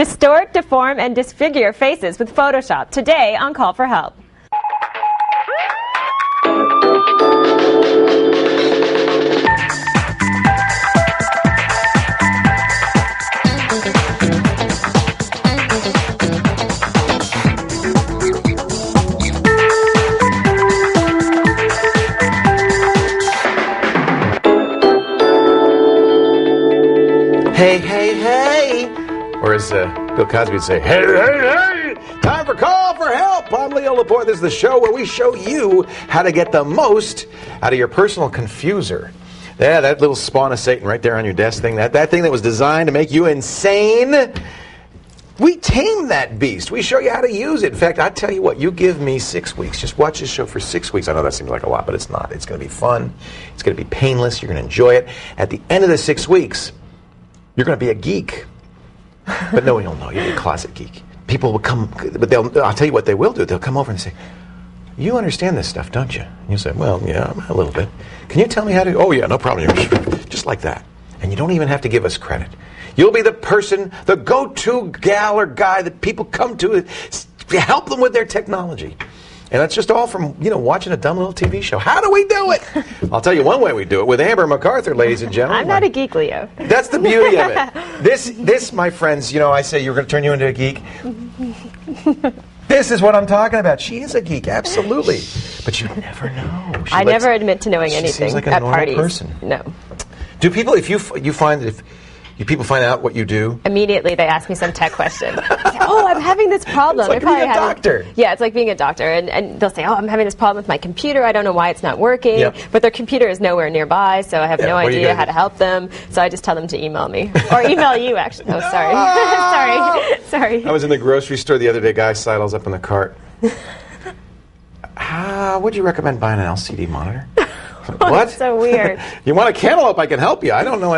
Distort, deform, and disfigure faces with Photoshop. Today on Call for Help. Hey, hey, hey! Or as Bill Cosby would say, hey, hey, hey! Time for Call for Help! I'm Leo Laporte. This is the show where we show you how to get the most out of your personal confuser. Yeah, that little spawn of Satan right there on your desk thing, that thing that was designed to make you insane. We tame that beast. We show you how to use it. In fact, I tell you what, you give me 6 weeks. Just watch this show for 6 weeks. I know that seems like a lot, but it's not. It's going to be fun. It's going to be painless. You're going to enjoy it. At the end of the 6 weeks, you're going to be a geek. But no one will know. You'll be a closet geek. People will come, but I'll tell you what they will do. They'll come over and say, you understand this stuff, don't you? And you say, well, yeah, a little bit. Can you tell me how to? Oh, yeah, no problem. Just like that. And you don't even have to give us credit. You'll be the person, the go-to gal or guy that people come to help them with their technology. And that's just all from, watching a dumb little TV show. How do we do it? I'll tell you one way we do it, with Amber MacArthur, ladies and gentlemen. I'm not a geek, Leo. That's the beauty of it. This, my friends, I say you're going to turn you into a geek. This is what I'm talking about. She is a geek, absolutely. But you never know. I never admit to knowing anything seems like a at normal parties. Person. No. Do people, if you find that if people find out what you do? Immediately they ask me some tech question. Oh, I'm having this problem. It's like being a doctor. Yeah, it's like being a doctor. And they'll say, oh, I'm having this problem with my computer. I don't know why it's not working. Yep. But their computer is nowhere nearby, so I have no idea how to help them. So I just tell them to email me. Or email you, actually. Oh, sorry. Sorry. I was in the grocery store the other day. Guy sidles up in the cart. Would you recommend buying an LCD monitor? What? That's so weird. You want a cantaloupe? I can help you. I don't know.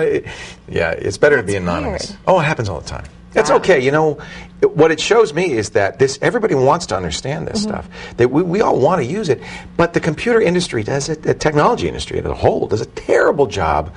Yeah, it's better to be anonymous. Weird. Oh, it happens all the time. That's okay. What it shows me is that everybody wants to understand this stuff. That we all want to use it, but the computer industry the technology industry as a whole does a terrible job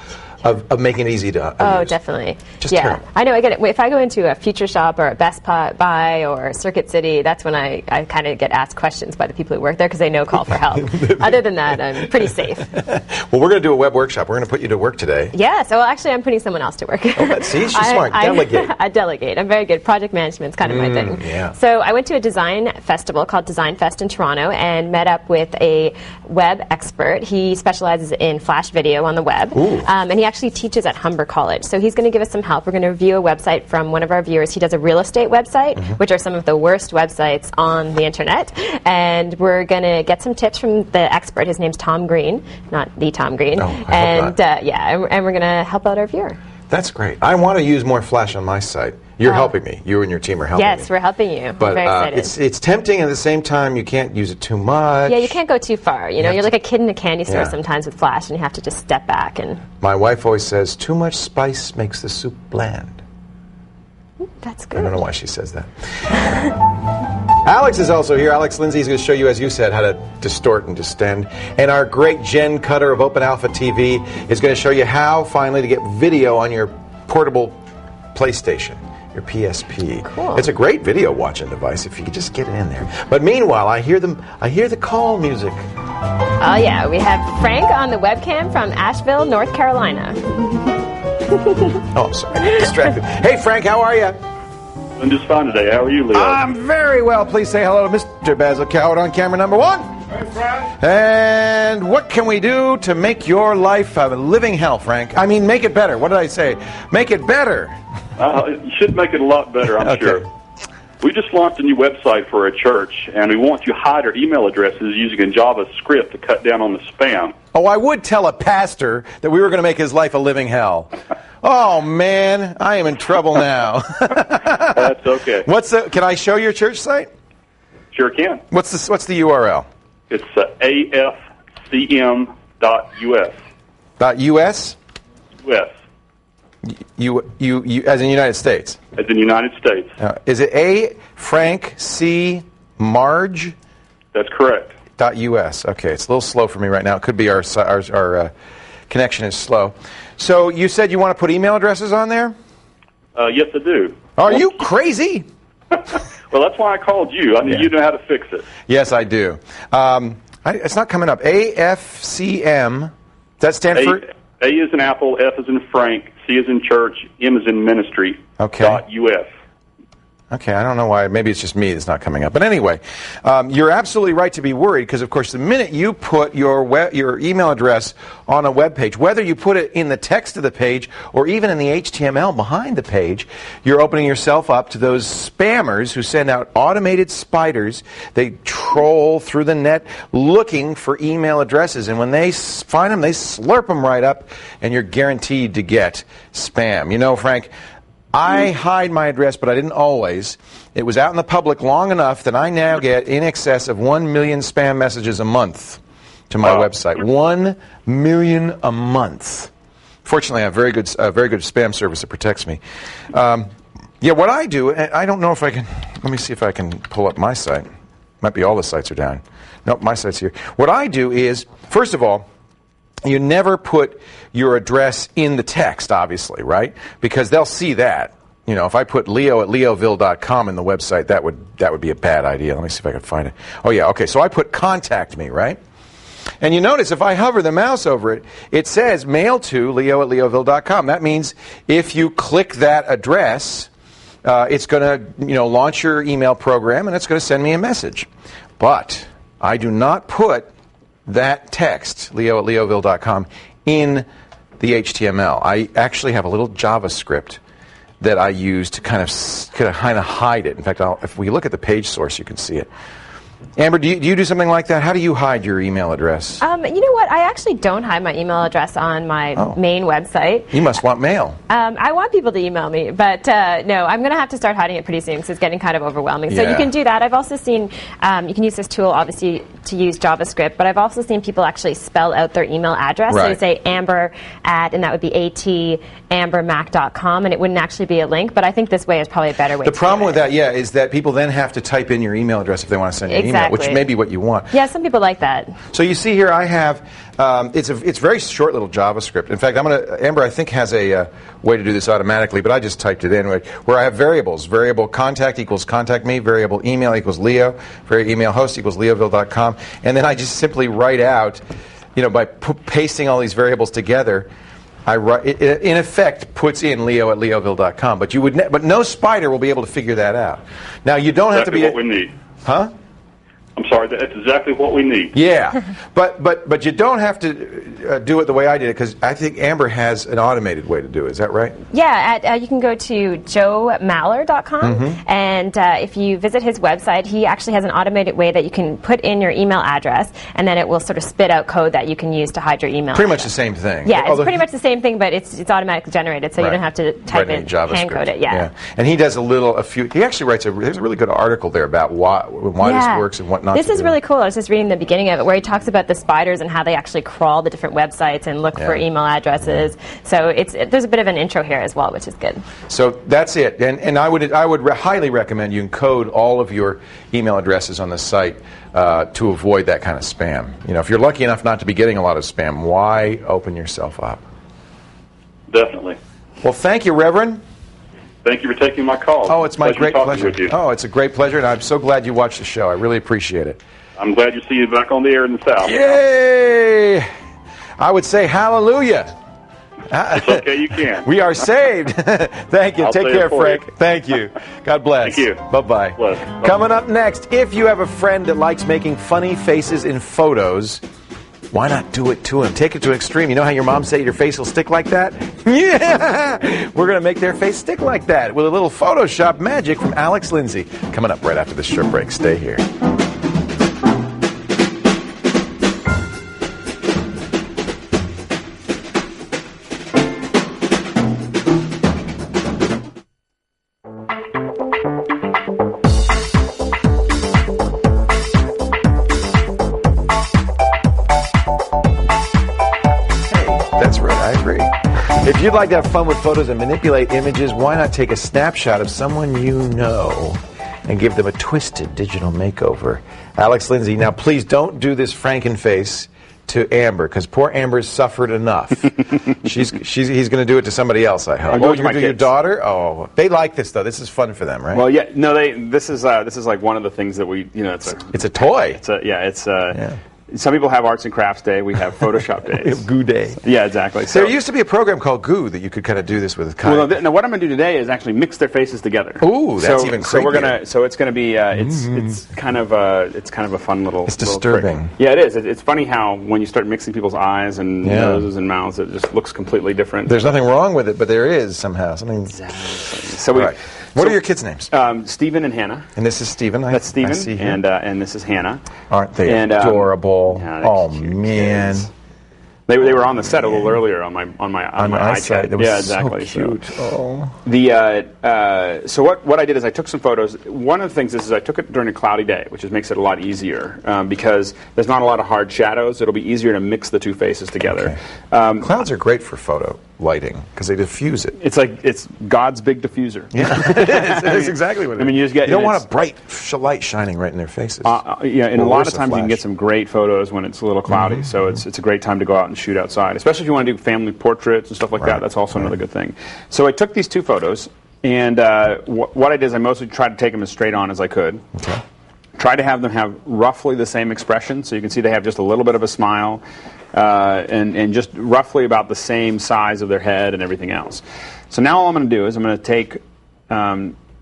of making it easy to use. Oh, definitely. Just terrible. I know. I get it. If I go into a Future Shop or a Best Buy or Circuit City, that's when I kind of get asked questions by the people who work there because they know Call for Help. Other than that, I'm pretty safe. Well, we're going to do a web workshop. We're going to put you to work today. Yeah. So actually, I'm putting someone else to work. Oh, see, she's smart. Delegate. I delegate. I'm very good. Project management's kind of my thing. Yeah. So I went to a design festival called Design Fest in Toronto and met up with a web expert. He specializes in flash video on the web, and he actually teaches at Humber College. So he's going to give us some help. We're going to review a website from one of our viewers. He does a real estate website, which are some of the worst websites on the internet. And we're going to get some tips from the expert. His name's Tom Green, not the Tom Green. Oh, and we're going to help out our viewer. That's great. I want to use more flash on my site. You're helping me. You and your team are helping me. Yes, we're helping you. But I'm very excited. it's tempting, and at the same time, you can't use it too much. Yeah, you can't go too far. You're like a kid in a candy store sometimes with flash, and you have to just step back. And my wife always says, too much spice makes the soup bland. That's good. I don't know why she says that. Alex is also here. Alex Lindsay is going to show you, as you said, how to distort and distend. And our great Jenn Cutter of Open Alpha TV is going to show you how, finally, to get video on your portable PlayStation, your PSP. Cool. It's a great video watching device if you could just get it in there. But meanwhile, I hear the call music. Oh yeah, we have Frank on the webcam from Asheville, North Carolina. Oh, I'm sorry, I got distracted. Hey Frank, how are you? I'm just fine today. How are you, Leo? I'm very well. Please say hello to Mr. Basil Coward on camera number 1. Hey, Frank. And what can we do to make your life a living hell, Frank? I mean, make it better. What did I say? Make it better. You should make it a lot better, I'm Okay. sure. We just launched a new website for a church, and we want you to hide our email addresses using a JavaScript to cut down on the spam. Oh, I would tell a pastor that we were going to make his life a living hell. Oh, man, I am in trouble now. That's okay. Can I show your church site? Sure can. What's the URL? It's afcm.us. .us? US. You as in United States? As in United States. Is it A. Frank C. Marge? That's correct. .us. Okay, it's a little slow for me right now. It could be our connection is slow. So you said you want to put email addresses on there? Yes, I do. Are you crazy? Well, that's why I called you. I mean, you know how to fix it. Yes, I do. It's not coming up. AFCM. Does that stand for? A is in Apple, F is in Frank, C is in Church, M is in Ministry. Okay. .us. Okay, I don't know why. Maybe it's just me that's not coming up. But anyway, you're absolutely right to be worried because, of course, the minute you put your email address on a web page, whether you put it in the text of the page or even in the HTML behind the page, you're opening yourself up to those spammers who send out automated spiders. They troll through the net looking for email addresses. And when they find them, they slurp them right up, and you're guaranteed to get spam. You know, Frank, I hide my address, but I didn't always. It was out in the public long enough that I now get in excess of 1 million spam messages a month to my website. 1 million a month. Fortunately, I have a very good spam service that protects me. What I do, I don't know if I can. Let me see if I can pull up my site. Might be all the sites are down. Nope, my site's here. What I do is, first of all, you never put your address in the text, obviously, right? Because they'll see that. You know, if I put leo@leoville.com in the website, that would be a bad idea. Let me see if I can find it. Oh, yeah, okay. So I put contact me, right? And you notice if I hover the mouse over it, it says mail to leo@leoville.com. That means if you click that address, it's going to, launch your email program, and it's going to send me a message. But I do not put that text, leo@leoville.com, in the HTML. I actually have a little JavaScript that I use to kind of hide it. In fact, if we look at the page source, you can see it. Amber, do you do something like that? How do you hide your email address? You know what? I actually don't hide my email address on my main website. You must want mail. I want people to email me, but no, I'm going to have to start hiding it pretty soon because it's getting kind of overwhelming. So you can do that. I've also seen, you can use this tool, obviously, to use JavaScript, but I've also seen people actually spell out their email address. Right. So you say Amber and that would be ambermac.com, and it wouldn't actually be a link, but I think this way is probably a better way to do it. The problem with that, is that people then have to type in your email address if they want to send you an email, which may be what you want. Yeah, some people like that. So you see here, I have it's very short little JavaScript. In fact, Amber I think has a way to do this automatically, but I just typed it in where I have variables. Variable contact equals contact me. Variable email equals Leo. Variable email host equals leoville.com. And then I just simply write out, by pasting all these variables together. I write, it in effect puts in leo@leoville.com, but no spider will be able to figure that out. Now you don't have to be what we need. Huh? I'm sorry, that's exactly what we need. Yeah, but you don't have to do it the way I did it because I think Amber has an automated way to do it. Is that right? Yeah, you can go to joemaller.com, and if you visit his website, he actually has an automated way that you can put in your email address, and then it will sort of spit out code that you can use to hide your email Pretty address. Much the same thing. Yeah, it's pretty much the same thing, but it's automatically generated, so you don't have to type in hand code it. Yeah. And he does he actually writes there's a really good article there about why this works and what not This to is do. really cool. I was just reading the beginning of it where he talks about the spiders and how they actually crawl the different websites and look for email addresses. So there's a bit of an intro here as well, which is good. So that's it. And I would highly recommend you encode all of your email addresses on the site to avoid that kind of spam. If you're lucky enough not to be getting a lot of spam, why open yourself up? Definitely. Well, thank you, Reverend. Thank you for taking my call. Oh, it's my great pleasure. With you. Oh, it's a great pleasure, and I'm so glad you watched the show. I really appreciate it. I'm glad to see you back on the air in the South. Yay! I would say hallelujah. It's okay, you can. We are saved. Thank you. I'll Take say care, it for Frank. you. Thank you. God bless. Thank you. Bye-bye. Bless. Coming up next, if you have a friend that likes making funny faces in photos, why not do it to him? Take it to an extreme. You know how your mom said your face will stick like that? Yeah! We're going to make their face stick like that with a little Photoshop magic from Alex Lindsay. Coming up right after this short break. Stay here. If you'd like to have fun with photos and manipulate images, why not take a snapshot of someone you know and give them a twisted digital makeover? Alex Lindsay, now please don't do this Franken face. to Amber, because poor Amber's suffered enough. He's going to do it to somebody else, I hope. I'll do it to you're my going to do your kids. daughter? Oh, they like this, though. This is fun for them, right? Well, yeah, no, this is like one of the things that we, It's a toy. Some people have Arts and Crafts Day. We have Photoshop Days. We have Goo Day. Yeah, exactly. There used to be a program called Goo that you could kind of do this with. Well, now what I'm going to do today is actually mix their faces together. Ooh, that's even creepier. So it's going to be it's kind of a fun little. It's little disturbing. trick. Yeah, it is. It's funny how when you start mixing people's eyes and noses and mouths, it just looks completely different. There's nothing wrong with it, but there is somehow something. Exactly. So What are your kids' names? Stephen and Hannah. And this is Stephen. That's Stephen. I see him. And this is Hannah. Aren't they adorable? Oh man. Kids. They were on the set a little earlier on my iChat. That was exactly. So cute. So what I did is I took some photos. One of the things is I took it during a cloudy day, which makes it a lot easier because there's not a lot of hard shadows. It'll be easier to mix the two faces together. Okay. Clouds are great for photo lighting because they diffuse it. It's God's big diffuser. Yeah, that's exactly what it is. I mean, you don't want a bright light shining right in their faces. And a lot of times you can get some great photos when it's a little cloudy. So it's a great time to go out and shoot outside, especially if you want to do family portraits and stuff like that. That's also another good thing. So I took these two photos, and what I did is I mostly tried to take them as straight on as I could. Okay. Try to have them have roughly the same expression, so you can see they have just a little bit of a smile, and just roughly about the same size of their head and everything else. So now all I'm going to do is I'm going to take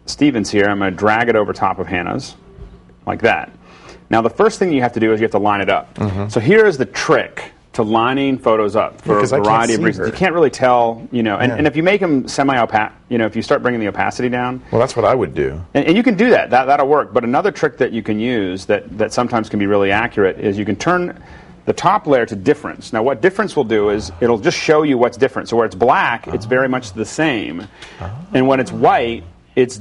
Stephen's here, I'm going to drag it over top of Hannah's, like that. Now the first thing you have to do is you have to line it up. So here is the trick to lining photos up for a variety of reasons. You can't really tell, and if you make them semi-opaque, if you start bringing the opacity down. Well, that's what I would do. And you can do that. That'll work. But another trick that you can use that sometimes can be really accurate is you can turn the top layer to difference. Now, what difference will do is it'll just show you what's different. So where it's black, it's very much the same. And when it's white, it's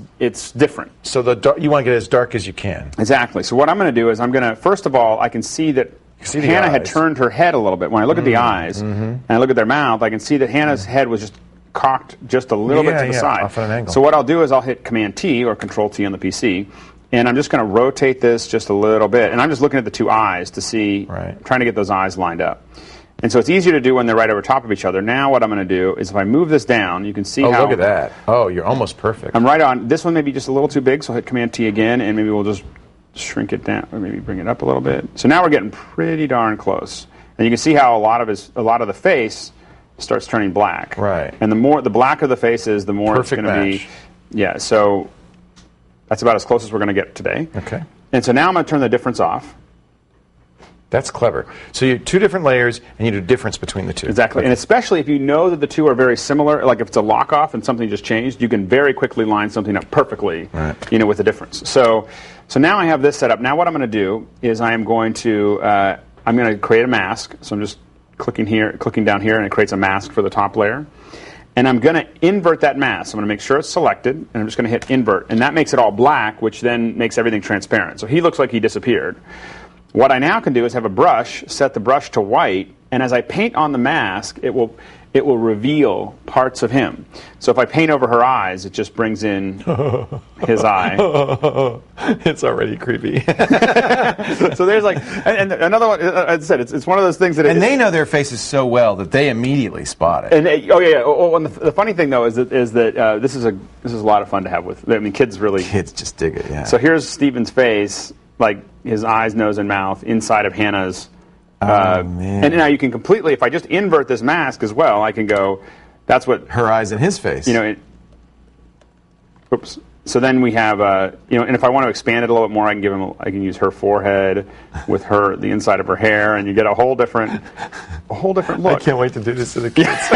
different. So you want to get it as dark as you can. Exactly. So what I'm going to do is first of all, I can see that Hannah had turned her head a little bit. When I look at the eyes and I look at their mouth, I can see that Hannah's head was just cocked just a little bit to the side. Off at an angle. So what I'll do is I'll hit Command-T or Control-T on the PC, and I'm just going to rotate this just a little bit. And I'm just looking at the two eyes to see, trying to get those eyes lined up. And so it's easier to do when they're right over top of each other. Now what I'm going to do is if I move this down, you can see how... Oh, look at that. Oh, you're almost perfect. I'm right on. This one may be just a little too big, so I'll hit Command-T again, and maybe we'll just shrink it down, or maybe bring it up a little bit. So now we're getting pretty darn close. And you can see how a lot of the face starts turning black. Right. And the blacker the face is, the more Perfect it's going to be. Yeah, so that's about as close as we're going to get today. Okay. And so now I'm going to turn the difference off. That's clever. So you have two different layers, and you do difference between the two. Exactly. Okay. And especially if you know that the two are very similar, like if it's a lock-off and something just changed, you can very quickly line something up perfectly, with the difference. So now I have this set up. Now what I'm going to do is I'm going to create a mask. So I'm just clicking down here, and it creates a mask for the top layer. And I'm going to invert that mask. I'm going to make sure it's selected, and I'm just going to hit invert. And that makes it all black, which then makes everything transparent. So he looks like he disappeared. What I now can do is have a brush, set the brush to white, and as I paint on the mask, it will reveal parts of him. So if I paint over her eyes, it just brings in his eye. It's already creepy. So there's and another one, as I said, it's one of those things that... And they know their faces so well that they immediately spot it. And and the funny thing, though, is that this is a lot of fun to have with... I mean, kids just dig it, yeah. So here's Stephen's face, like his eyes, nose, and mouth inside of Hannah's. Man. And now you can completely, if I just invert this mask as well, I can go, that's what... Her eyes and his face. Oops. So then we have, and if I want to expand it a little bit more, I can use her forehead with the inside of her hair, and you get a whole different look. I can't wait to do this to the kids.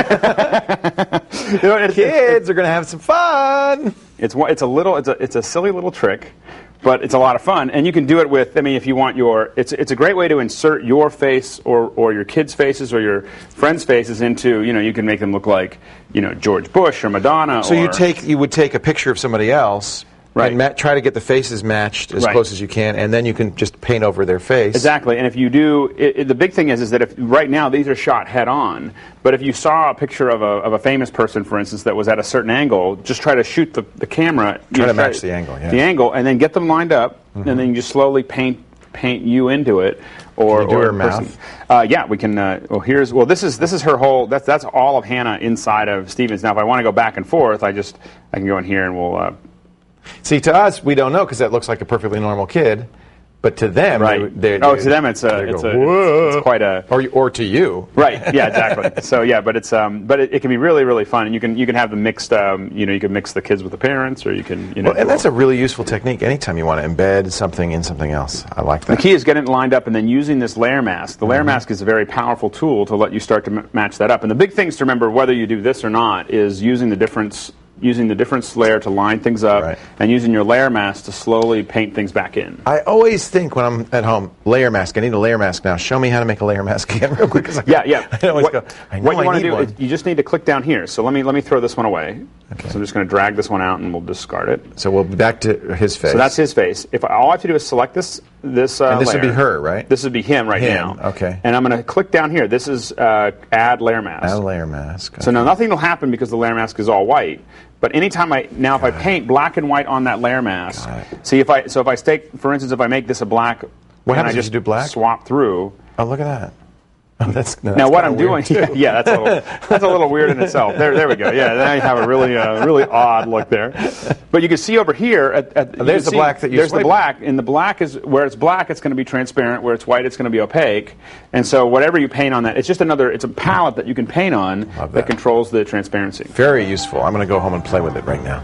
Kids are going to have some fun. It's a silly little trick, but it's a lot of fun, and you can do it with. I mean, if you want it's a great way to insert your face or your kids' faces or your friends' faces into. You can make them look like George Bush or Madonna. So you would take a picture of somebody else. Right. And try to get the faces matched as close as you can, and then you can just paint over their face. Exactly. And if you do, the big thing is that if right now these are shot head on, but if you saw a picture of a famous person, for instance, that was at a certain angle, just try to shoot the camera. Try to match the angle. Yeah. The angle, and then get them lined up, and then you just slowly paint paint you into it, or Can you do her person. mouth? Yeah, we can. This is her whole. That's all of Hannah inside of Stevens. Now, if I want to go back and forth, I can go in here and we'll. See, to us, we don't know because that looks like a perfectly normal kid. But to them, right? To them, it's quite a. Or to you, right? Yeah, exactly. So yeah, but it can be really, really fun, and you can have the mixed. You can mix the kids with the parents, or you can. And that's a really useful technique. Anytime you want to embed something in something else, I like that. The key is getting it lined up and then using this layer mask. The layer mask is a very powerful tool to let you start to match that up. And the big things to remember, whether you do this or not, is using the difference layer to line things up, and using your layer mask to slowly paint things back in. I always think when I'm at home, layer mask. I need a layer mask now. Show me how to make a layer mask again, real quick. Yeah. I always go. I know what you want to do one. is you just need to click down here. So let me throw this one away. Okay. So I'm just going to drag this one out, and we'll discard it. So we'll be back to his face. So that's his face. All I have to do is select this. And this layer. would be her, right? This would be him now. Okay. And I'm going to click down here. This is add layer mask. Add layer mask. Okay. So now nothing will happen because the layer mask is all white. But anytime if I paint black and white on that layer mask, see if I stake, for instance, if I make this a black, what happens if you do black? Swap through. Oh, look at that. Oh, that's now what I'm doing. Yeah, that's a little weird in itself. There we go. Yeah, now you have a really odd look there. But you can see over here there's the black that you. There's the black, and the black is where it's black. It's going to be transparent. Where it's white, it's going to be opaque. And so whatever you paint on that, it's just it's a palette that you can paint on that controls the transparency. Very useful. I'm going to go home and play with it right now.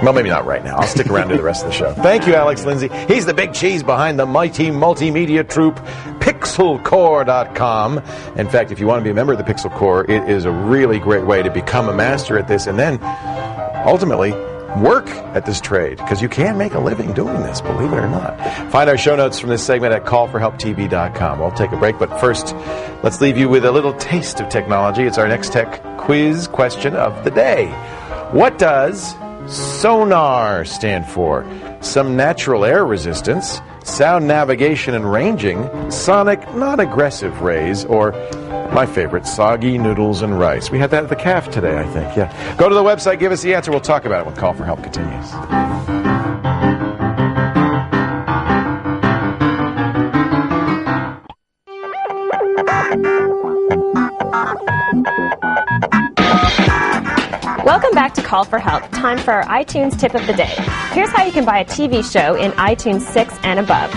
Well, maybe not right now. I'll stick around to the rest of the show. Thank you, Alex Lindsay. He's the big cheese behind the mighty multimedia troupe, PixelCore.com. In fact, if you want to be a member of the Pixel Corps, it is a really great way to become a master at this and then ultimately work at this trade, because you can make a living doing this, believe it or not. Find our show notes from this segment at callforhelptv.com. We'll take a break, but first, let's leave you with a little taste of technology. It's our next tech quiz question of the day. What does sonar stand for? Some natural air resistance, sound navigation and ranging, sonic non-aggressive rays, or my favorite, soggy noodles and rice. We had that at the calf today, I think. Yeah. Go to the website, give us the answer. We'll talk about it when Call for Help continues. Welcome back to Call for Help. Time for our iTunes tip of the day. Here's how you can buy a TV show in iTunes 6 and above.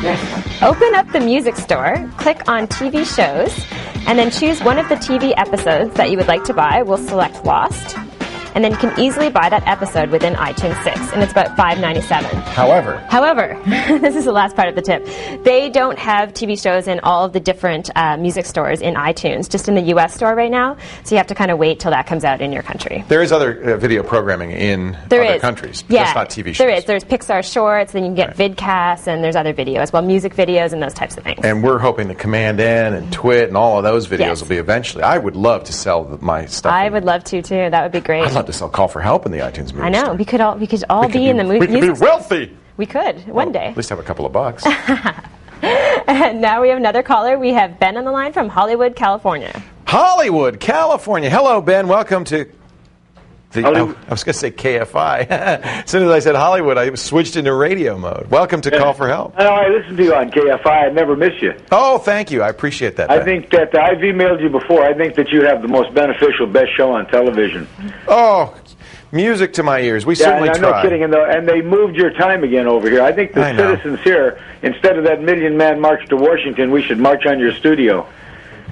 Open up the music store, click on TV shows, and then choose one of the TV episodes that you would like to buy. We'll select Lost. And then you can easily buy that episode within iTunes 6, and it's about $5.97. However, this is the last part of the tip. They don't have TV shows in all of the different music stores in iTunes, just in the U.S. store right now, so you have to kind of wait till that comes out in your country. There is other video programming in other countries, but that's not TV shows. There is. There's Pixar Shorts, then you can get vidcasts, and there's other video as well, music videos and those types of things. And we're hoping the Command N and Twit and all of those videos will be eventually. I would love to sell my stuff. I would love to, too. That would be great. I'd love to sell Call for Help in the iTunes movie. I know. Store. We could all be in the movie. We could be wealthy. We could one day. At least have a couple of bucks. And now we have another caller. We have Ben on the line from Hollywood, California. Hollywood, California. Hello, Ben. Welcome to I was going to say KFI. As soon as I said Hollywood, I switched into radio mode. Welcome to Call for Help. I listen to you on KFI. I never miss you. Oh, thank you. I appreciate that. I think that I've emailed you before. I think that you have the most beneficial, best show on television. Oh, music to my ears. We certainly try. No kidding. And they moved your time again over here. I think the citizens here, instead of that million-man march to Washington, we should march on your studio.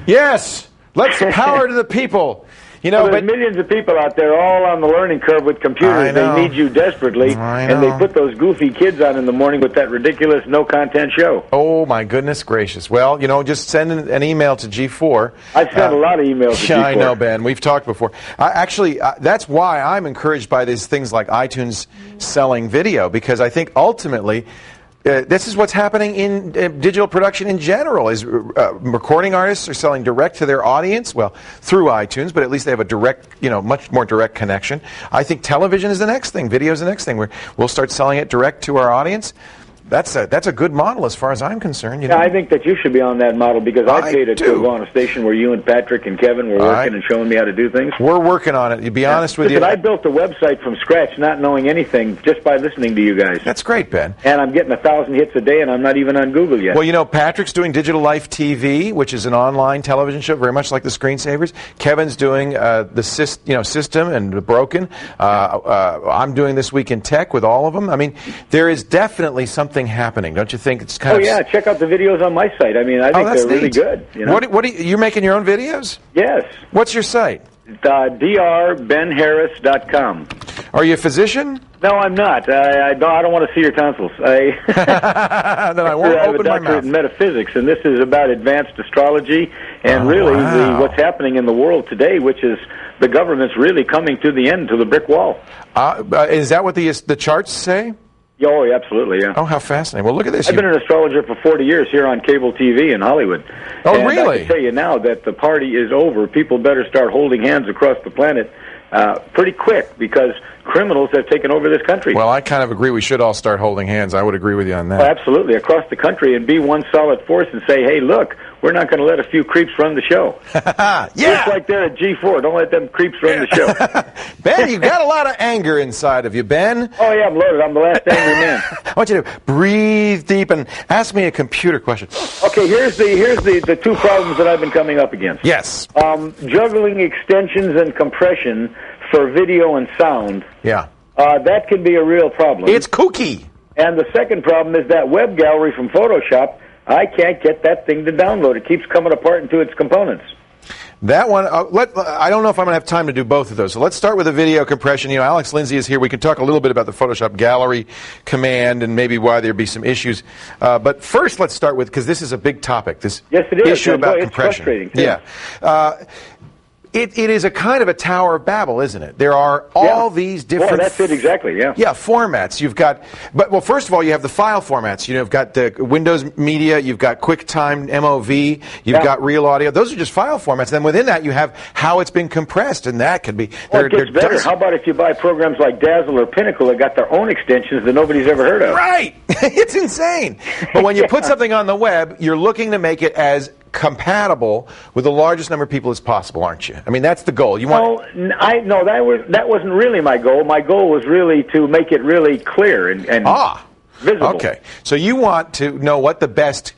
Yes. Let's power to the people. You know, there's millions of people out there all on the learning curve with computers. They need you desperately, and they put those goofy kids on in the morning with that ridiculous no-content show. Oh, my goodness gracious. Well, just send an email to G4. I've sent a lot of emails to G4. I know, Ben. We've talked before. Actually, that's why I'm encouraged by these things like iTunes selling video, because I think ultimately this is what's happening in digital production in general. Is recording artists are selling direct to their audience, well, through iTunes, but at least they have a direct, much more direct connection. I think television is the next thing. Video is the next thing. We'll start selling it direct to our audience. That's a good model as far as I'm concerned. You know? I think that you should be on that model because I paid it to go on a station where you and Patrick and Kevin were working and showing me how to do things. We're working on it. To be honest with you, I built a website from scratch, not knowing anything, just by listening to you guys. That's great, Ben. And I'm getting 1,000 hits a day, and I'm not even on Google yet. Well, you know, Patrick's doing Digital Life TV, which is an online television show, very much like the Screensavers. Kevin's doing the System and Broken. I'm doing This Week in Tech with all of them. I mean, there is definitely something happening, don't you think? It's kind of. Yeah, check out the videos on my site. I mean, I think they're really good. You know? You're making your own videos? Yes. What's your site? drbenharris.com. Are you a physician? No, I'm not. I don't want to see your tonsils. Then I won't open my mouth. I have a doctorate in metaphysics, and this is about advanced astrology and what's happening in the world today, which is the government's really coming to the end, to the brick wall. Is that what the charts say? Oh, yeah, absolutely, yeah. Oh, how fascinating. Well, look at this. I've been an astrologer for 40 years here on cable TV in Hollywood. Oh, and really? I can tell you now that the party is over. People better start holding hands across the planet pretty quick because criminals have taken over this country. Well, I kind of agree we should all start holding hands. I would agree with you on that. Oh, absolutely, across the country and be one solid force and say, hey, look, we're not going to let a few creeps run the show. Yeah! Just like they're at G4. Don't let them creeps run the show. Ben, you've got a lot of anger inside of you, Ben. Oh, yeah, I'm loaded. I'm the last angry man. I want you to breathe deep and ask me a computer question. Okay, here's the two problems that I've been coming up against. Yes. Juggling extensions and compression for video and sound. Yeah. That can be a real problem. It's kooky. And the second problem is that web gallery from Photoshop. I can't get that thing to download. It keeps coming apart into its components. That one, I don't know if I'm going to have time to do both of those. So let's start with the video compression. You know, Alex Lindsay is here. We can talk a little bit about the Photoshop gallery command and maybe why there'd be some issues. But first, let's start with, because this is a big topic, this issue about compression. Frustrating, too. Yeah. It is a kind of a Tower of Babel, isn't it? There are all these different... Well, that's it exactly, yeah. Yeah, formats. You've got... Well, first of all, you have the file formats. You know, you've got the Windows Media, you've got QuickTime MOV, you've got Real Audio. Those are just file formats. Then within that, you have how it's been compressed, and that could be... Well, it gets better. How about if you buy programs like Dazzle or Pinnacle that got their own extensions that nobody's ever heard of? Right! It's insane! But when you put something on the web, you're looking to make it as compatible with the largest number of people as possible, aren't you? I mean, that's the goal. You want? No, that wasn't really my goal. My goal was really to make it really clear and visible. Okay. So you want to know what the best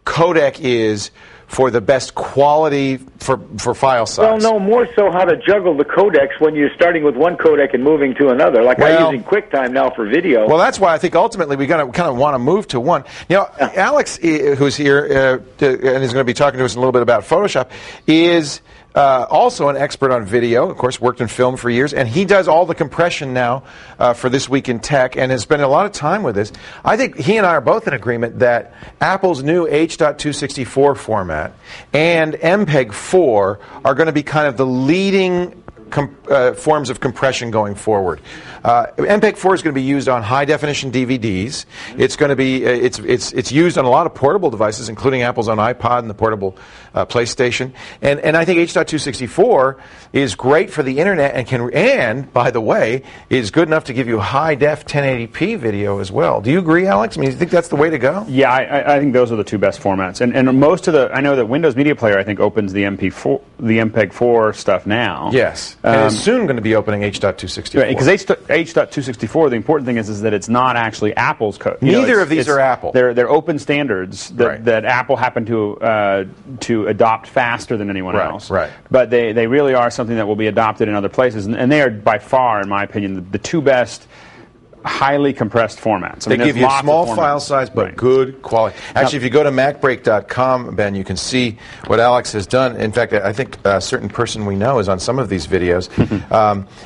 codec is for the best quality for file size. Well, no, more so how to juggle the codecs when you're starting with one codec and moving to another. Like I'm using QuickTime now for video. Well, that's why I think ultimately we're going to kind of want to move to one. You know, Alex, who's here and is going to be talking to us a little bit about Photoshop, is also an expert on video, of course, worked in film for years, and he does all the compression now for This Week in Tech and has spent a lot of time with this. I think he and I are both in agreement that Apple's new H.264 format and MPEG-4 are going to be kind of the leading forms of compression going forward. MPEG-4 is going to be used on high-definition DVDs. It's going to be it's used on a lot of portable devices, including Apple's own iPod and the portable PlayStation. And I think H.264 is great for the internet and by the way, is good enough to give you high-def 1080p video as well. Do you agree, Alex? I mean, do you think that's the way to go? Yeah, I think those are the two best formats. And most of I know that Windows Media Player I think opens the MPEG-4 stuff now. Yes. And it's soon going to be opening H.264. Right, because H.264, the important thing is that it's not actually Apple's code. Neither of these are Apple. They're open standards that Apple happened to adopt faster than anyone else. Right. But they really are something that will be adopted in other places, and they are by far, in my opinion, the two best highly compressed formats. They give you a small file size, but good quality. Actually, if you go to MacBreak.com, Ben, you can see what Alex has done. In fact, I think a certain person we know is on some of these videos.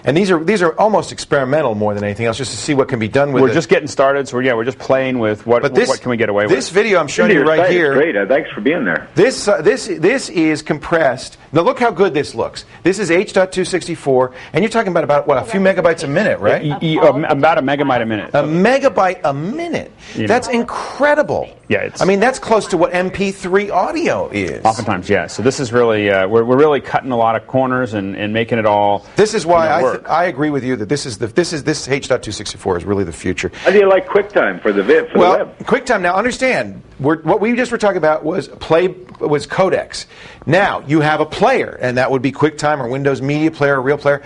And these are almost experimental more than anything else, just to see what can be done with it. We're just getting started, so we're just playing with what can we get away with. This video I'm showing you right here. Great. Thanks for being there. This is compressed. Now look how good this looks. This is H.264, and you're talking about what, a few megabytes a minute, right? About a megabyte megabyte a minute. A megabyte a minute. That's incredible. Yeah, I mean, that's close to what MP3 audio is. Oftentimes, yeah. So this is really, we're really cutting a lot of corners and making it all. This is why I agree with you that this H.264 is really the future. How do you like QuickTime for the web? QuickTime. Now, understand, what we just were talking about was codecs. Now you have a player, and that would be QuickTime or Windows Media Player or Real Player.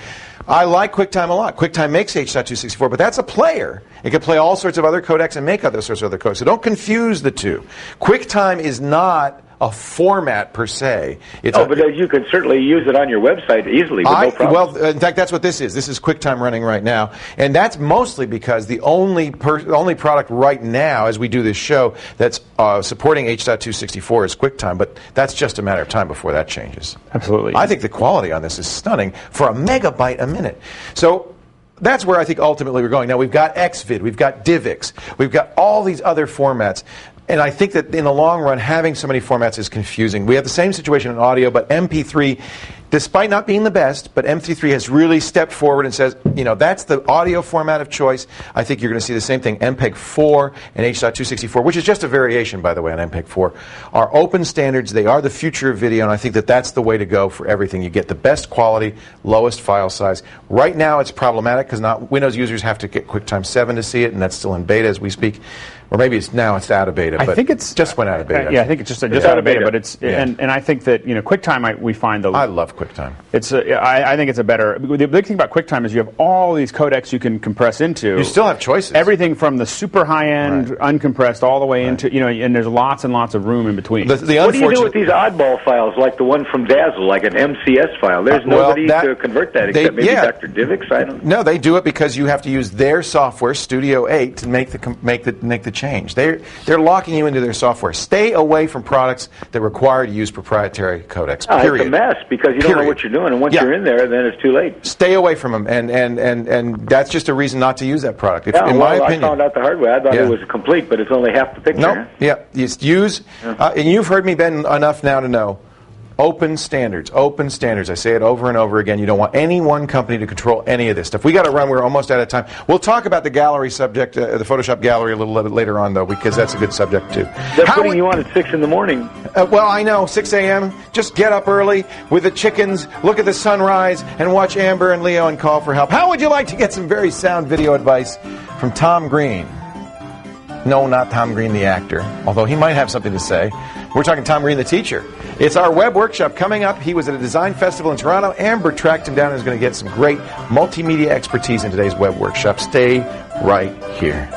I like QuickTime a lot. QuickTime makes H.264, but that's a player. It can play all sorts of other codecs and make other sorts of other codecs. So don't confuse the two. QuickTime is not a format per se. But you can certainly use it on your website easily with no problem. Well, in fact, that's what this is. This is QuickTime running right now. And that's mostly because the only product right now, as we do this show, that's supporting H.264 is QuickTime. But that's just a matter of time before that changes. Absolutely. I think the quality on this is stunning for a megabyte a minute. So that's where I think ultimately we're going. Now, we've got XVID, we've got DivX, we've got all these other formats. And I think that in the long run, having so many formats is confusing. We have the same situation in audio, but MP3, despite not being the best, but MP3 has really stepped forward and says, that's the audio format of choice. I think you're going to see the same thing. MPEG-4 and H.264, which is just a variation, by the way, on MPEG-4, are open standards. They are the future of video, and I think that that's the way to go for everything. You get the best quality, lowest file size. Right now, it's problematic because Windows users have to get QuickTime 7 to see it, and that's still in beta as we speak. Or maybe it's out of beta. I think it's just went out of beta. Yeah, I think it's just out of beta. But it's and I think that QuickTime we find I love QuickTime. I think it's a better. The big thing about QuickTime is you have all these codecs you can compress into. You still have choices. Everything from the super high end uncompressed all the way into and there's lots and lots of room in between. What do you do with these oddball files like the one from Dazzle, like an MCS file? There's nobody to convert that except maybe Dr. Divix. I don't know. No, they do it because you have to use their software, Studio 8, to make the change. They're locking you into their software. Stay away from products that require you to use proprietary codecs. Period. It's a mess because you don't know what you're doing, and once you're in there, then it's too late. Stay away from them, and that's just a reason not to use that product. In my opinion, I found out the hard way. I thought it was complete, but it's only half the picture. No, just use, and you've heard me, Ben, enough now to know. Open standards. Open standards. I say it over and over again. You don't want any one company to control any of this stuff. We got to run. We're almost out of time. We'll talk about the gallery subject, the Photoshop gallery, a little later on, though, because that's a good subject, too. They're putting you on at 6 in the morning. Well, I know, 6 a.m. Just get up early with the chickens, look at the sunrise, and watch Amber and Leo and call for help. How would you like to get some very sound video advice from Tom Green? No, not Tom Green, the actor, although he might have something to say. We're talking Tom Green, the teacher. It's our web workshop coming up. He was at a design festival in Toronto. Amber tracked him down and is going to get some great multimedia expertise in today's web workshop. Stay right here.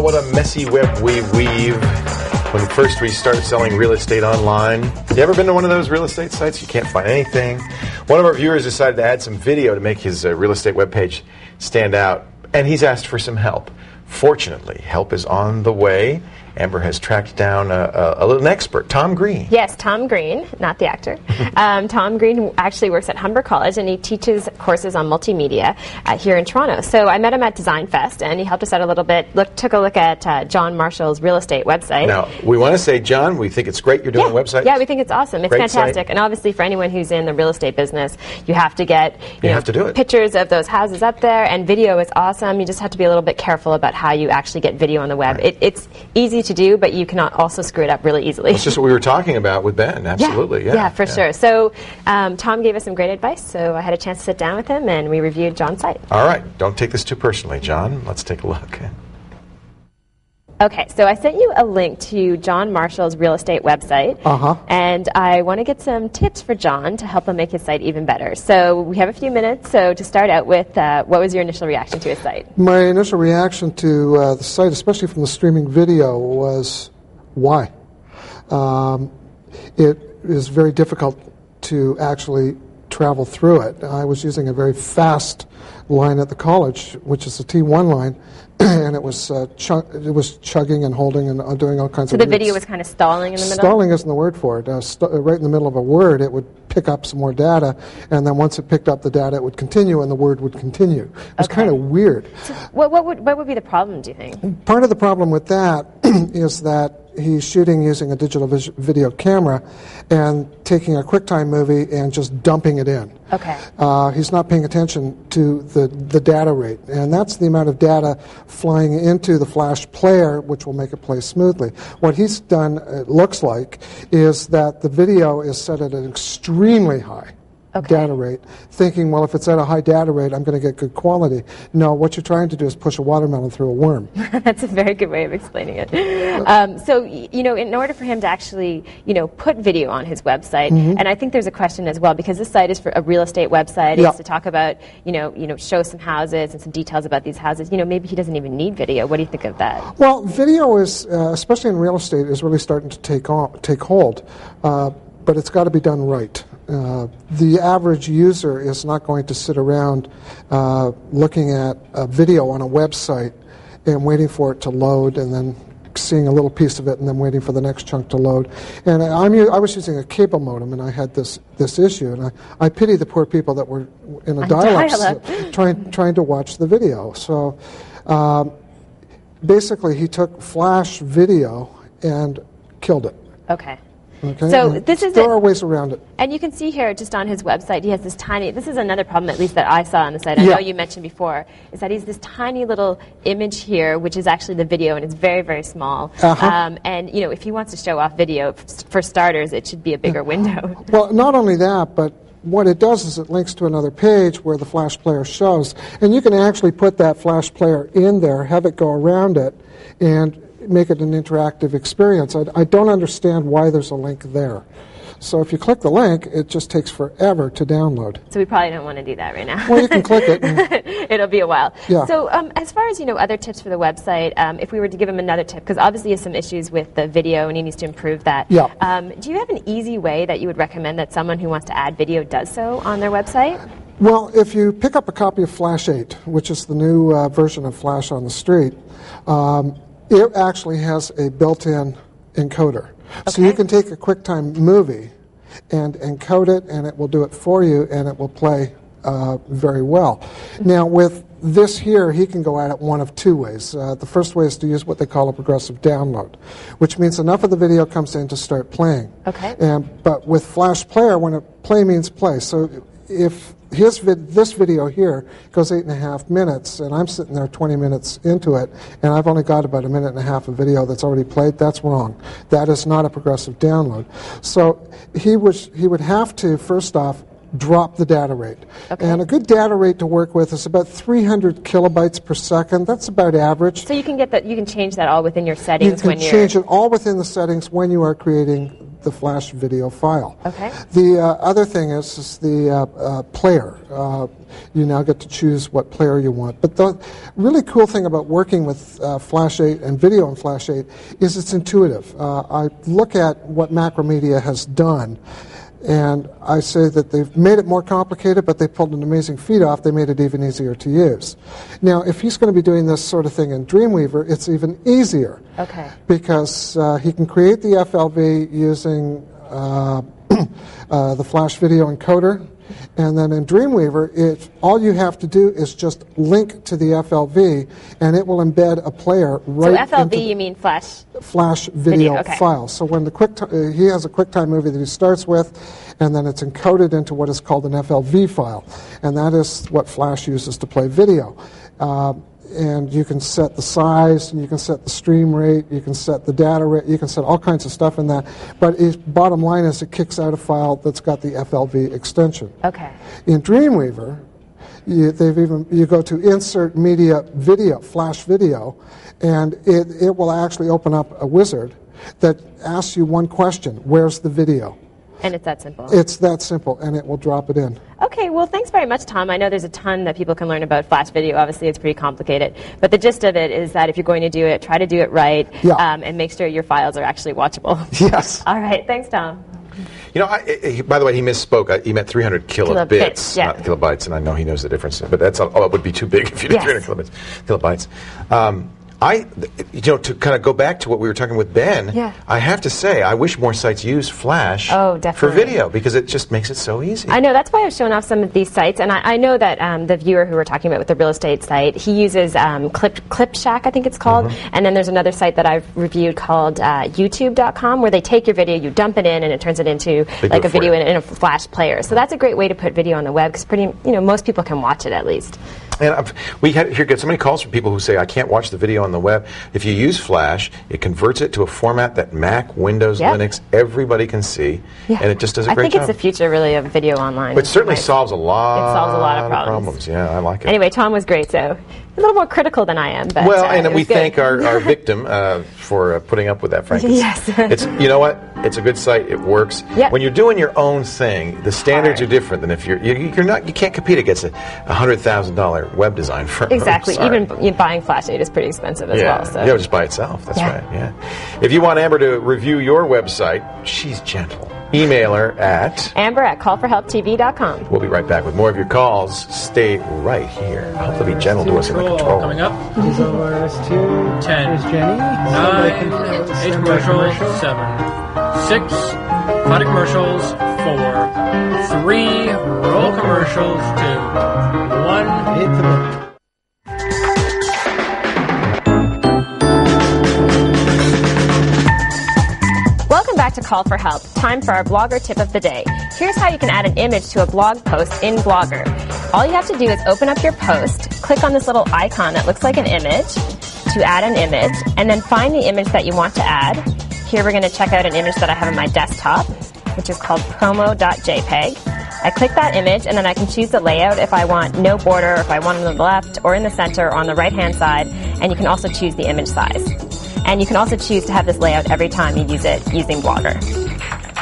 What a messy web we weave when first we started selling real estate online. You ever been to one of those real estate sites? You can't find anything. One of our viewers decided to add some video to make his real estate webpage stand out, and he's asked for some help. Fortunately, help is on the way. Amber has tracked down an expert, Tom Green. Yes, Tom Green, not the actor. Tom Green actually works at Humber College, and he teaches courses on multimedia here in Toronto. So I met him at Design Fest, and he helped us out a little bit. Took a look at John Marshall's real estate website. Now, we want to say, John, we think it's great you're doing a website. Yeah, we think it's awesome. It's great fantastic. Site. And obviously, for anyone who's in the real estate business, you have to get pictures of those houses up there, and video is awesome. You just have to be a little bit careful about how you actually get video on the web. Right. It's easy to do, but you can also screw it up really easily. That's just what we were talking about with Ben. Absolutely. Yeah, for sure. So Tom gave us some great advice, so I had a chance to sit down with him, and we reviewed John's site. All right. Don't take this too personally, John. Let's take a look. Okay, so I sent you a link to John Marshall's real estate website, and I want to get some tips for John to help him make his site even better. So we have a few minutes. So to start out with, what was your initial reaction to his site? My initial reaction to the site, especially from the streaming video, was why? It is very difficult to actually travel through it. I was using a very fast line at the college, which is the T1 line, and it was chugging and holding and doing all kinds of. So the video was kind of stalling in the middle. Stalling isn't the word for it. Right in the middle of a word, it would pick up some more data, and then once it picked up the data, it would continue, and the word would continue. It was kind of weird. So what would be the problem, do you think? Part of the problem with that is that he's shooting using a digital video camera and taking a QuickTime movie and just dumping it in. Okay. He's not paying attention to the data rate, and that's the amount of data flying into the Flash player, which will make it play smoothly. What he's done, it looks like, is that the video is set at an extremely high data rate, thinking, well, if it's at a high data rate, I'm going to get good quality. No, what you're trying to do is push a watermelon through a worm. That's a very good way of explaining it. So, in order for him to actually, put video on his website, and I think there's a question as well, because this site is for a real estate website. It's to talk about, show some houses and some details about these houses. Maybe he doesn't even need video. What do you think of that? Well, video is, especially in real estate, is really starting to take hold, but it's got to be done right. The average user is not going to sit around looking at a video on a website and waiting for it to load and then seeing a little piece of it and then waiting for the next chunk to load. And I was using a cable modem, and I had this issue, and I pity the poor people that were in a dial-up trying to watch the video. So basically he took Flash video and killed it. Okay. Okay. So this is there are ways around it. And you can see here just on his website, he has this tiny, this is another problem at least that I saw on the site, I know you mentioned before, is that he's this tiny little image here, which is actually the video, and it's very, very small. And, if he wants to show off video, for starters, it should be a bigger window. Well, not only that, but what it does is it links to another page where the Flash player shows, and you can actually put that Flash player in there, have it go around it, and make it an interactive experience. I don't understand why there's a link there. So if you click the link, it just takes forever to download. So we probably don't want to do that right now. Well, you can click it. It'll be a while. Yeah. So as far as, other tips for the website, if we were to give him another tip, because obviously he has some issues with the video and he needs to improve that. Yeah. Do you have an easy way that you would recommend that someone who wants to add video does so on their website? Well, if you pick up a copy of Flash 8, which is the new version of Flash on the street, it actually has a built-in encoder. Okay. So you can take a QuickTime movie and encode it, and it will do it for you, and it will play very well. Now, with this here, he can go at it one of two ways. The first way is to use what they call a progressive download, which means enough of the video comes in to start playing. Okay. But with Flash Player, when play means play. So if this video here goes 8.5 minutes, and I'm sitting there 20 minutes into it, and I've only got about 1.5 minutes of video that's already played, that's wrong. That is not a progressive download. So he would have to, first off, drop the data rate. Okay. And a good data rate to work with is about 300 kilobytes per second. That's about average. So you can get that. You can change that all within your settings. You can change it all within the settings when you are creating the Flash video file. Okay. The other thing is the player. You now get to choose what player you want. But the really cool thing about working with Flash 8 and video in Flash 8 is it's intuitive. I look at what Macromedia has done, and I say that they've made it more complicated, but they pulled an amazing feat off. They made it even easier to use. Now, if he's going to be doing this sort of thing in Dreamweaver, it's even easier. Okay. Because he can create the FLV using the Flash Video Encoder. And then in Dreamweaver, all you have to do is just link to the FLV, and it will embed a player right So FLV, you mean Flash video file. So when he has a QuickTime movie that he starts with, and then it's encoded into what is called an FLV file, and that is what Flash uses to play video. And you can set the size, and you can set the stream rate, you can set the data rate, you can set all kinds of stuff in that. But bottom line is it kicks out a file that's got the FLV extension. Okay. In Dreamweaver, you go to Insert Media Video, Flash Video, and it will actually open up a wizard that asks you one question: where's the video? And it's that simple. It's that simple, and it will drop it in. Okay, well, thanks very much, Tom. I know there's a ton that people can learn about Flash Video. Obviously, it's pretty complicated. But the gist of it is that if you're going to do it, try to do it right, and make sure your files are actually watchable. Yes. All right, thanks, Tom. By the way, he misspoke. He meant 300 kilobits, not kilobytes, and I know he knows the difference. But it would be too big if you did 300 kilobytes. To kind of go back to what we were talking with Ben, I have to say, I wish more sites use Flash for video because it just makes it so easy. I know, that's why I've shown off some of these sites, and I know that the viewer who we're talking about with the real estate site, he uses Clipshack, I think it's called, and then there's another site that I've reviewed called YouTube.com where they take your video, you dump it in, and it turns it into like a video in a Flash player. So that's a great way to put video on the web because most people can watch it at least. And we get so many calls from people who say, I can't watch the video on the web. If you use Flash, it converts it to a format that Mac, Windows, Linux, everybody can see, and it just does a great job. I think it's the future, really, of video online. But it certainly solves a lot of problems. Yeah, I like it. Anyway, Tom was great, so a little more critical than I am. But, and we thank our victim for putting up with that, Frank. It's, you know what? It's a good site. It works. When you're doing your own thing, the standards are different than if you can't compete against a $100,000 web design firm. Exactly. Even buying Flash 8 is pretty expensive as well. So. Yeah, just by itself. That's right. Yeah. If you want Amber to review your website, she's gentle. Email her at Amber@callforhelptv.com. We'll be right back with more of your calls. Stay right here. Hopefully Jen will do us in the control. Coming up. Over 10. Here's Jenny. 9. 8 commercials. 7. 6. Product commercials. 4. 3. Roll commercials. 2. 1. Hit the button. Welcome back to Call for Help. Time for our blogger tip of the day. Here's how you can add an image to a blog post in Blogger. All you have to do is open up your post, click on this little icon that looks like an image to add an image, and then find the image that you want to add. Here we're going to check out an image that I have on my desktop, which is called promo.jpg. I click that image, and then I can choose the layout if I want no border, if I want it on the left or in the center or on the right-hand side, and you can also choose the image size. And you can also choose to have this layout every time you use it using Blogger.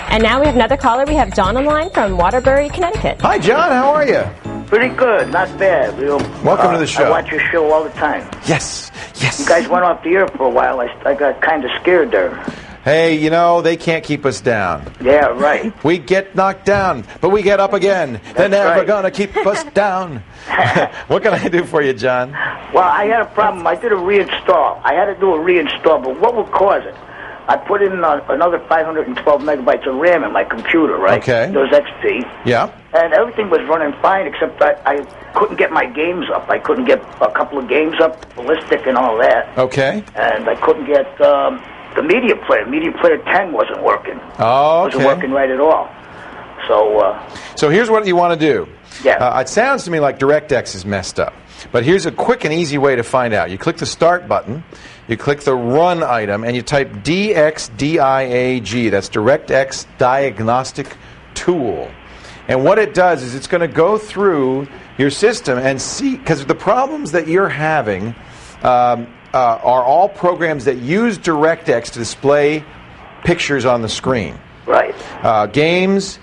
And now we have another caller. We have John online from Waterbury, Connecticut. Hi, John. How are you? Pretty good. Not bad. Welcome to the show. I watch your show all the time. Yes. You guys went off the air for a while. I got kind of scared there. Hey, they can't keep us down. Yeah, right. We get knocked down, but we get up again. They're never going to keep us down. What can I do for you, John? Well, I had a problem. I did a reinstall. I had to do a reinstall, but what would cause it? I put in another 512 megabytes of RAM in my computer, right? Okay. Those XP. Yeah. And everything was running fine, except I couldn't get my games up. I couldn't get a couple of games up, Ballistic and all that. Okay. And I couldn't get the media player. Media player 10 wasn't working. Oh, okay. Wasn't working right at all. So here's what you want to do. Yeah. It sounds to me like DirectX is messed up. But here's a quick and easy way to find out. You click the Start button, you click the Run item, and you type DXDIAG. That's DirectX Diagnostic Tool. And what it does is it's going to go through your system and see, because the problems that you're having are all programs that use DirectX to display pictures on the screen. Right. Games.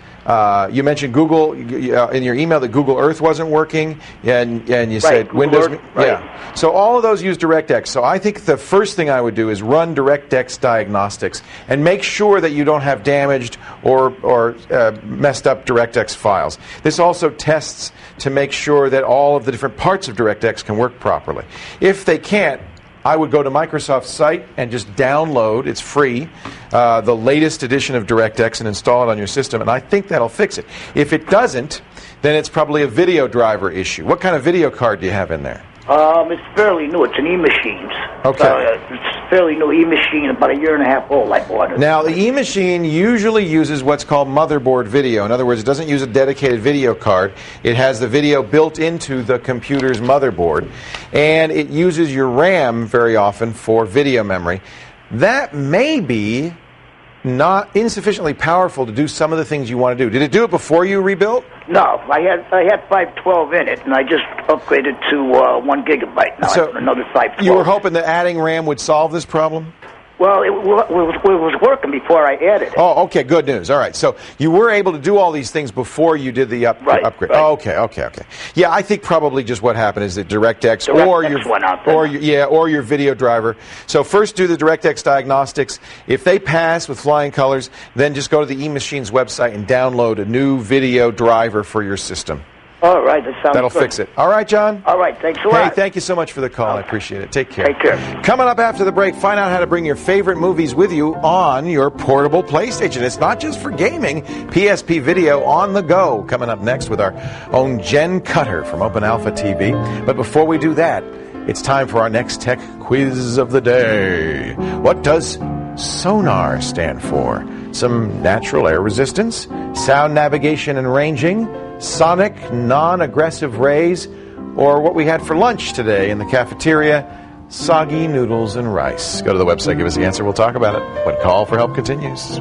You mentioned Google in your email that Google Earth wasn't working, and you said Google Windows. Earth, right. Yeah. So all of those use DirectX. So I think the first thing I would do is run DirectX Diagnostics and make sure that you don't have damaged or messed up DirectX files. This also tests to make sure that all of the different parts of DirectX can work properly. If they can't, I would go to Microsoft's site and just download, it's free, the latest edition of DirectX and install it on your system, and I think that'll fix it. If it doesn't, then it's probably a video driver issue. What kind of video card do you have in there? It's fairly new. It's an E-Machines. Okay. It's fairly new E-Machine, about 1.5 years old I bought it. Now, the E-Machine usually uses what's called motherboard video. In other words, it doesn't use a dedicated video card. It has the video built into the computer's motherboard, and it uses your RAM very often for video memory. That may be not insufficiently powerful to do some of the things you want to do. Did it do it before you rebuilt? No, I had 512 in it, and I just upgraded to 1 gigabyte. Now So I have another 512. You were hoping that adding RAM would solve this problem? Well, it was working before I added it. Oh, okay, good news. All right, so you were able to do all these things before you did the upgrade. Right. Oh, okay. Yeah, I think probably just what happened is that DirectX or your video driver. So first do the DirectX diagnostics. If they pass with flying colors, then just go to the eMachines website and download a new video driver for your system. All right, that sounds That'll good. fix it. All right, John? All right, thanks a lot. Hey, thank you so much for the call. I appreciate it. Take care. Take care. Coming up after the break, find out how to bring your favorite movies with you on your portable PlayStation. It's not just for gaming. PSP video on the go. Coming up next with our own Jenn Cutter from Open Alpha TV. But before we do that, it's time for our next tech quiz of the day. What does sonar stand for? Some natural air resistance, sound navigation and ranging, sonic non-aggressive rays, or what we had for lunch today in the cafeteria, soggy noodles and rice. Go to the website, give us the answer, we'll talk about it when Call for Help continues.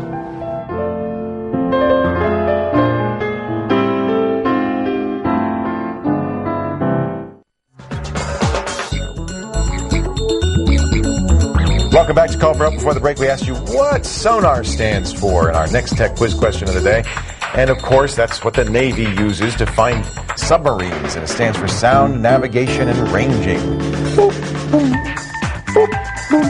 Welcome back to Call for Help. Before the break, we asked you what sonar stands for in our next tech quiz question of the day. And of course, that's what the Navy uses to find submarines, and it stands for sound navigation and ranging. Boop, boom, boop, boom.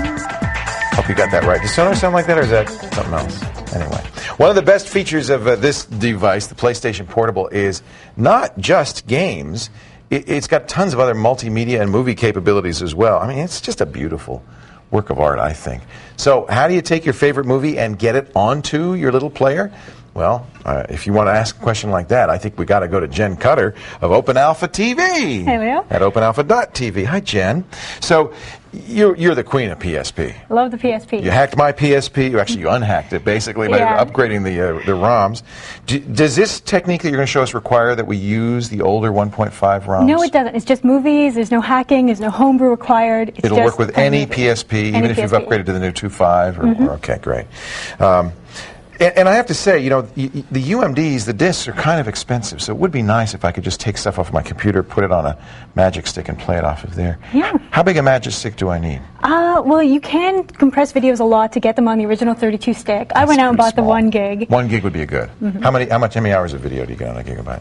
Hope you got that right. Does sonar sound like that, or is that something else? Anyway, one of the best features of this device, the PlayStation Portable, is not just games. It's got tons of other multimedia and movie capabilities as well. I mean, it's just a beautiful work of art, I think. So how do you take your favorite movie and get it onto your little player? Well, if you want to ask a question like that, I think we got to go to Jenn Cutter of Open Alpha TV. Hello. At openalpha.tv. Hi, Jenn. So you're the queen of PSP. Love the PSP. You hacked my PSP. You unhacked it, basically, by upgrading the ROMs. Does this technique that you're going to show us require that we use the older 1.5 ROMs? No, it doesn't. It's just movies. There's no hacking. There's no homebrew required. It'll work with any PSP, even if you've upgraded to the new 2.5. Okay, great. And I have to say, you know, the UMDs, the discs, are kind of expensive, so it would be nice if I could just take stuff off my computer, put it on a Magic Stick, and play it off of there. Yeah. How big a Magic Stick do I need? Well, you can compress videos a lot to get them on the original 32 stick. I went out and bought the 1 gig. 1 gig would be good. How many hours of video do you get on a gigabyte?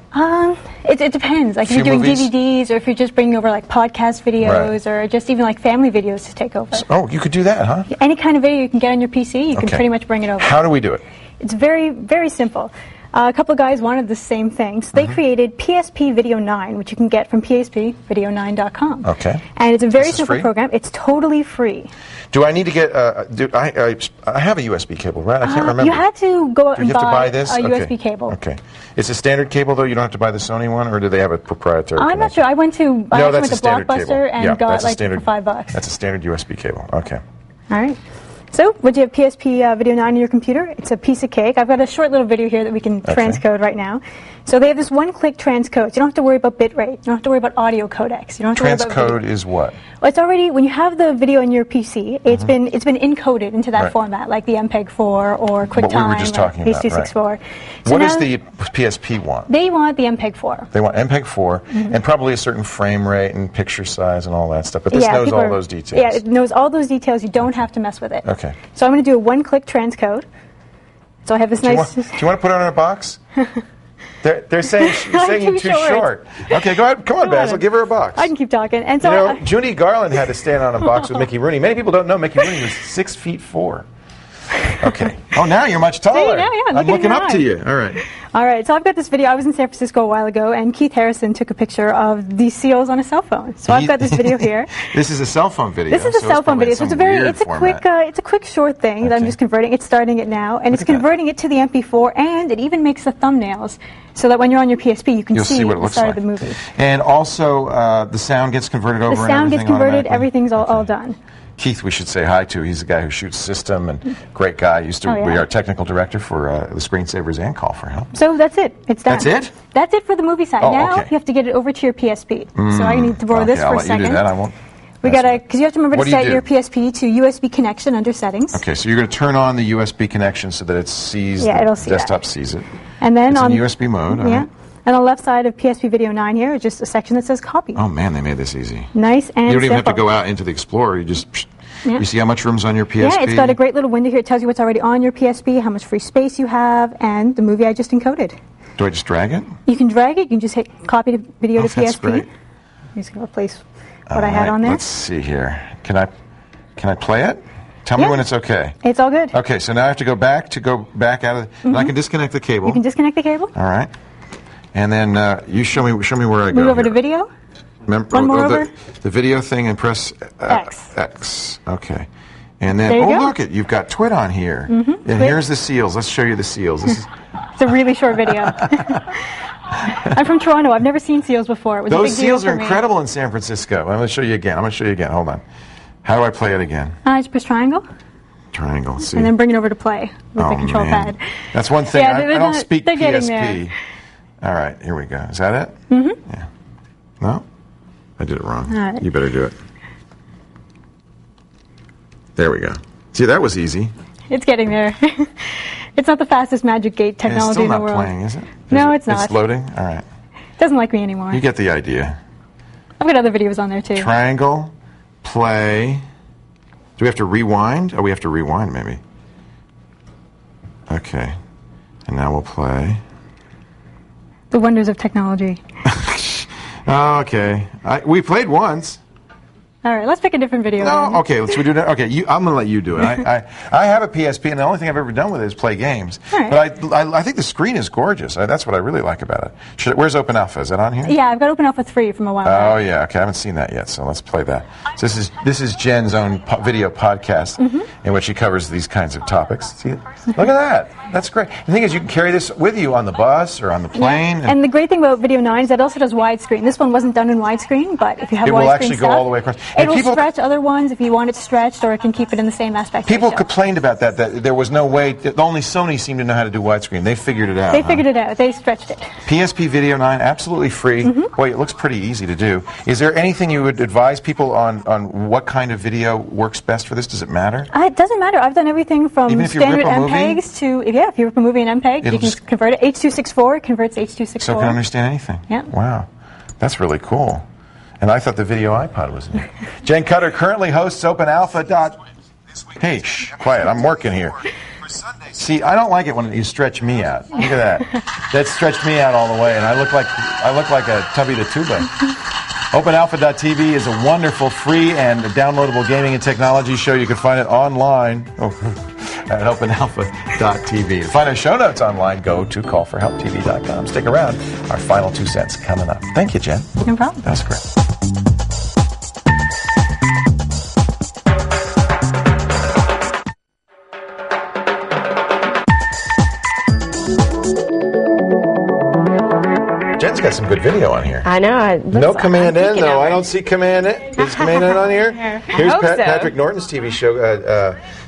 It depends. Like if you're doing DVDs, or if you're just bringing over like podcast videos, or just even like family videos to take over. Oh, you could do that, huh? Any kind of video you can get on your PC, you can pretty much bring it over. How do we do it? It's very, very simple. A couple of guys wanted the same thing, so they created PSP Video 9, which you can get from pspvideo9.com. Okay. And it's a very simple program. It's totally free. Do I need to get? I have a USB cable, right? I can't remember. You had to go out and buy this? A USB cable. Okay. It's a standard cable, though. You don't have to buy the Sony one, or do they have a proprietary? I'm not sure. I went to Blockbuster and got like standard, for $5. That's a standard USB cable. Okay. All right. So, would you have PSP Video 9 on your computer? It's a piece of cake. I've got a short little video here that we can transcode right now. So they have this one-click transcode. You don't have to worry about bitrate. You don't have to worry about audio codecs. You don't have to worry about transcode is what? Well, it's already, when you have the video in your PC, it's been encoded into that format, like the MPEG-4 or QuickTime. What we were just talking about, H.264. So what does the PSP want? They want the MPEG-4. They want MPEG-4 and probably a certain frame rate and picture size and all that stuff. But this knows all those details. Yeah, it knows all those details. You don't have to mess with it. Okay. So I'm going to do a one-click transcode. So I have this nice... Do you want to put it on a box? They're saying you're too short. Okay, go ahead. Come on, Basil. Give her a box. I can keep talking. And so Judy Garland had to stand on a box with Mickey Rooney. Many people don't know Mickey Rooney was 6'4". Okay. Oh, now you're much taller. I'm looking up to you. All right. All right. So I've got this video. I was in San Francisco a while ago, and Keith Harrison took a picture of these seals on a cell phone. So I've got this video here. This is a cell phone video. This is a cell phone video. So it's a quick short thing that I'm just converting. It's starting it now, and it's converting it to the MP4, and it even makes the thumbnails so that when you're on your PSP, you can see what it the looks start like. of the movie. And also, the sound gets converted over. The sound gets converted. Everything's all done. Keith, we should say hi to. He's the guy who shoots System, and great guy. Used to be our technical director for the Screensavers and Call for Help. So that's it. It's done. That's it? That's it for the movie side. Now you have to get it over to your PSP. So I need to borrow this for a second. I'll let you do that. I won't. We gotta, because you have to remember to set your PSP to USB connection under settings. Okay, so you're going to turn on the USB connection so that it sees it'll see desktop sees it. And then it's in USB mode. Yeah. And on the left side of PSP Video 9 here is just a section that says copy. Oh man, they made this easy. Nice and you don't even simple. have to go out into the Explorer. You just you see how much room's on your PSP. Yeah, it's got a great little window here. It tells you what's already on your PSP, how much free space you have, and the movie I just encoded. Do I just drag it? You can drag it. You can just hit copy the video to PSP. That's great. I'm just going to replace what I had on there. Let's see here. Can I play it? Tell me when it's okay. It's all good. Okay, so now I have to go back out of and I can disconnect the cable. You can disconnect the cable. All right. And then you show me where I go. Move over to video. Remember, One more over. The video thing, and press X. X. Okay. And then, look it, you've got Twit on here. And here's the seals. Let's show you the seals. This is It's a really short video. I'm from Toronto. I've never seen seals before. It was a big Those deal seals for are me. incredible in San Francisco. I'm going to show you again. Hold on. How do I play it again? Just press triangle. Triangle. See. And then bring it over to play with the control pad. That's one thing. Yeah, I don't speak they're getting PSP. there. All right, here we go. Is that it? Mm-hmm. Yeah. No? I did it wrong. All right. You better do it. There we go. See, that was easy. It's getting there. It's not the fastest Magic Gate technology in the world. It's still not playing, is it? No, it's not. It's loading? All right. It doesn't like me anymore. You get the idea. I've got other videos on there, too. Triangle, play. Do we have to rewind? Oh, we have to rewind, maybe. Okay. And now we'll play. The wonders of technology. Okay. We played once. All right, let's pick a different video. No, then. okay, let's we do that. Okay, I'm going to let you do it. I have a PSP, and the only thing I've ever done with it is play games. All right. But I think the screen is gorgeous. That's what I really like about it. Where's Open Alpha? Is that on here? Yeah, I've got Open Alpha 3 from a while back. Oh, yeah. Okay, I haven't seen that yet, so let's play that. So this is Jenn's own video podcast in which she covers these kinds of topics. See, look at that. That's great. The thing is, you can carry this with you on the bus or on the plane. Yeah. And the great thing about Video 9 is that it also does widescreen. This one wasn't done in widescreen, but if you have widescreen it will actually go all the way across. It will stretch other ones if you want it stretched, or it can keep it in the same aspect People ratio. complained about that there was no way. Only Sony seemed to know how to do widescreen. They figured it out. They figured it out. They stretched it. PSP Video 9, absolutely free. Boy, it looks pretty easy to do. Is there anything you would advise people on what kind of video works best for this? Does it matter? It doesn't matter. I've done everything from Even if you standard rip a movie? MPEGs to, if you rip a movie in MPEG, you can convert it. H.264 converts H.264. So it can understand anything. Yeah. Wow. That's really cool. And I thought the video iPod was new. Jenn Cutter currently hosts Open Alpha. Hey, shh, quiet. I'm working here. See, I don't like it when you stretch me out. Look at that. That stretched me out all the way, and I look like a Tubby the Tuba. OpenAlpha.tv is a wonderful, free, and downloadable gaming and technology show. You can find it online at OpenAlpha.tv. To find our show notes online, go to callforhelptv.com. Stick around. Our final 2 cents coming up. Thank you, Jenn. No problem. That's great. Jenn's got some good video on here. I know. No Command N, though. I don't see Command N. Is Command N on here? Here's Patrick Norton's TV show.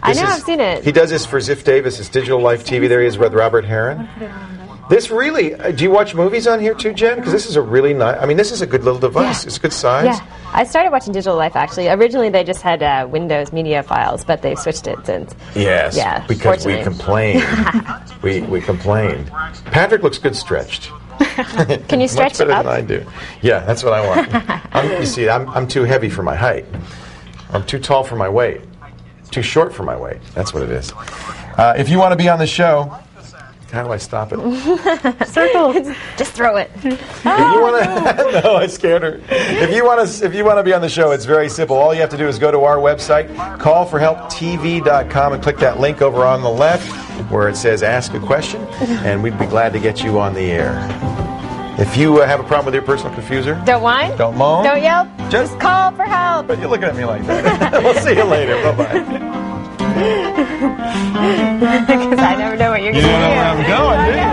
I know, I've seen it. He does this for Ziff Davis. It's Digital Life TV. There he is with Robert Heron. This really, do you watch movies on here too, Jenn? Because this is a really nice, this is a good little device. Yeah. It's a good size. Yeah. I started watching Digital Life, actually. Originally, they just had Windows media files, but they've switched it since. Yes, yeah, because we complained. we complained. Patrick looks good stretched. Can you stretch Much better up? than I do. Yeah, that's what I want. You see, I'm too heavy for my height. I'm too tall for my weight. Too short for my weight. That's what it is. If you want to be on the show, how do I stop it? Circle. Just throw it. If you want to, no, I scared her. If you want to be on the show, it's very simple. All you have to do is go to our website, callforhelptv.com, and click that link over on the left where it says "Ask a Question," and we'd be glad to get you on the air. If you have a problem with your personal confuser, don't whine, don't moan, don't yell, just call for help. But you're looking at me like that. We'll see you later. Bye-bye. Because I never know what you're going to do. You don't know where I'm going, do you?